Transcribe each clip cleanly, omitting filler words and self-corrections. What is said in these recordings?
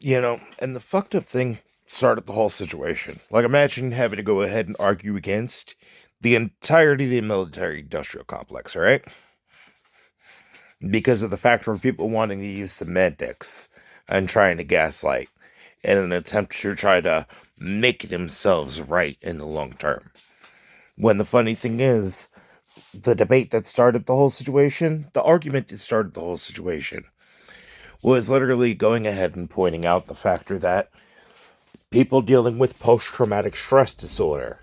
And the fucked up thing started the whole situation. Like, imagine having to go ahead and argue against the entirety of the military industrial complex, all right? Because of the factor of people wanting to use semantics and trying to gaslight in an attempt to try to make themselves right in the long term. When the funny thing is, the debate that started the whole situation, the argument that started the whole situation, was literally going ahead and pointing out the factor that people dealing with post traumatic stress disorder,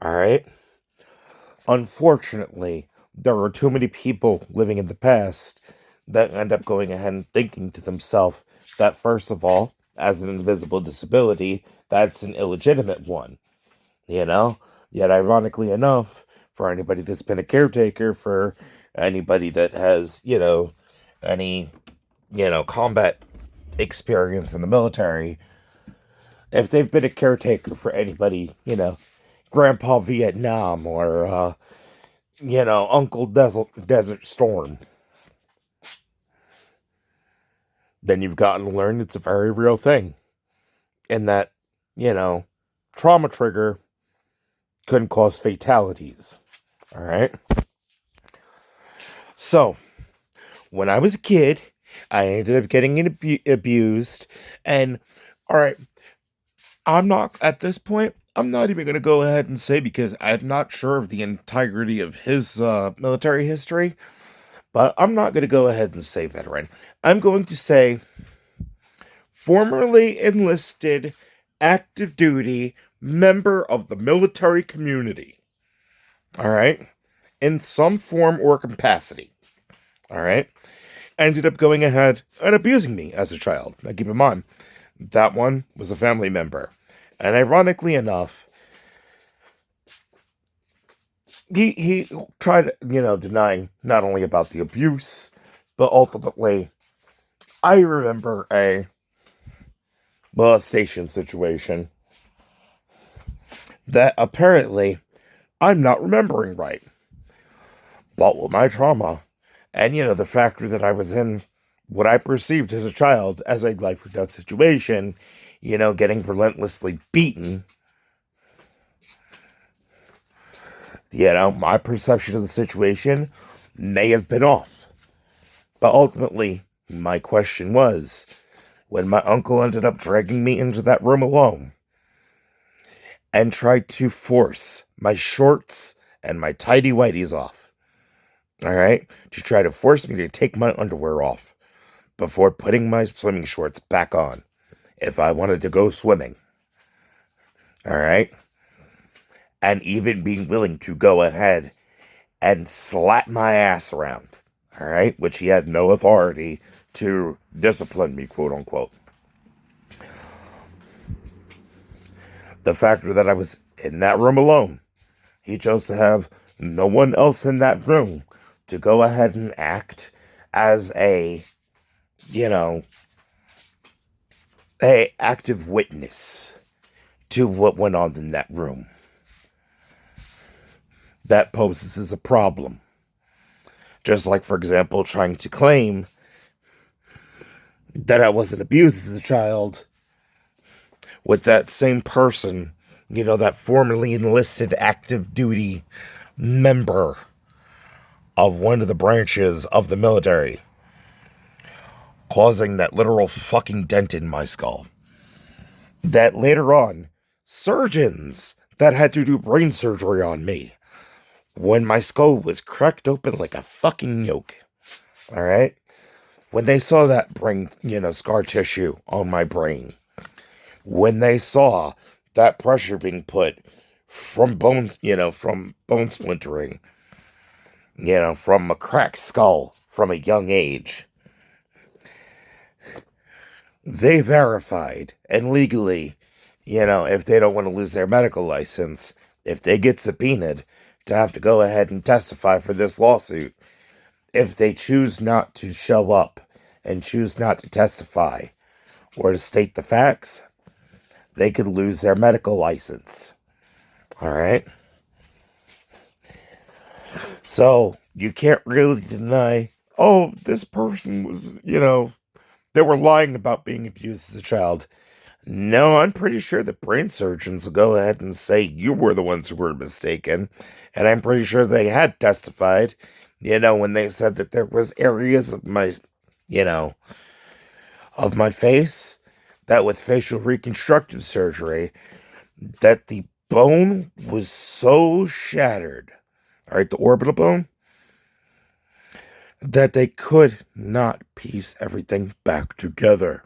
all right? Unfortunately, there are too many people living in the past that end up going ahead and thinking to themselves that, first of all, as an invisible disability, that's an illegitimate one, you know? Yet, ironically enough, for anybody that's been a caretaker, for anybody that has, any, combat experience in the military, if they've been a caretaker for anybody, Grandpa Vietnam or, Uncle Desert Storm, then you've gotten to learn it's a very real thing. And that, you know, trauma trigger couldn't cause fatalities. All right. So, when I was a kid, I ended up getting abused. And, all right, I'm not, at this point, I'm not even going to go ahead and say because I'm not sure of the entirety of his military history, but I'm not going to go ahead and say veteran. I'm going to say formerly enlisted, active duty member of the military community. All right. In some form or capacity. All right. Ended up going ahead and abusing me as a child. Now, keep in mind, that one was a family member. And ironically enough, he tried, denying not only about the abuse, but ultimately, I remember a molestation situation that apparently I'm not remembering right. But with my trauma, and the factor that I was in what I perceived as a child as a life or death situation, getting relentlessly beaten, my perception of the situation may have been off. But ultimately, my question was, when my uncle ended up dragging me into that room alone and tried to force my shorts and my tidy whities off, all right, to try to force me to take my underwear off before putting my swimming shorts back on if I wanted to go swimming, all right, and even being willing to go ahead and slap my ass around, all right, which he had no authority to discipline me, quote unquote. The factor that I was in that room alone, he chose to have no one else in that room to go ahead and act as you know, a active witness to what went on in that room. That poses as a problem. Just like, for example, trying to claim that I wasn't abused as a child with that same person, that formerly enlisted active duty member of one of the branches of the military, causing that literal fucking dent in my skull. That later on, surgeons that had to do brain surgery on me when my skull was cracked open like a fucking yolk. All right? When they saw that brain, scar tissue on my brain, when they saw that pressure being put from bones, from bone splintering, from a cracked skull from a young age, they verified and legally, if they don't want to lose their medical license, if they get subpoenaed to have to go ahead and testify for this lawsuit, if they choose not to show up and choose not to testify or to state the facts, they could lose their medical license. All right? So you can't really deny, oh, this person was, They were lying about being abused as a child. No, I'm pretty sure the brain surgeons will go ahead and say you were the ones who were mistaken. And I'm pretty sure they had testified, when they said that there was areas of my, you know, of my face that with facial reconstructive surgery, that the bone was so shattered, all right, the orbital bone, that they could not piece everything back together.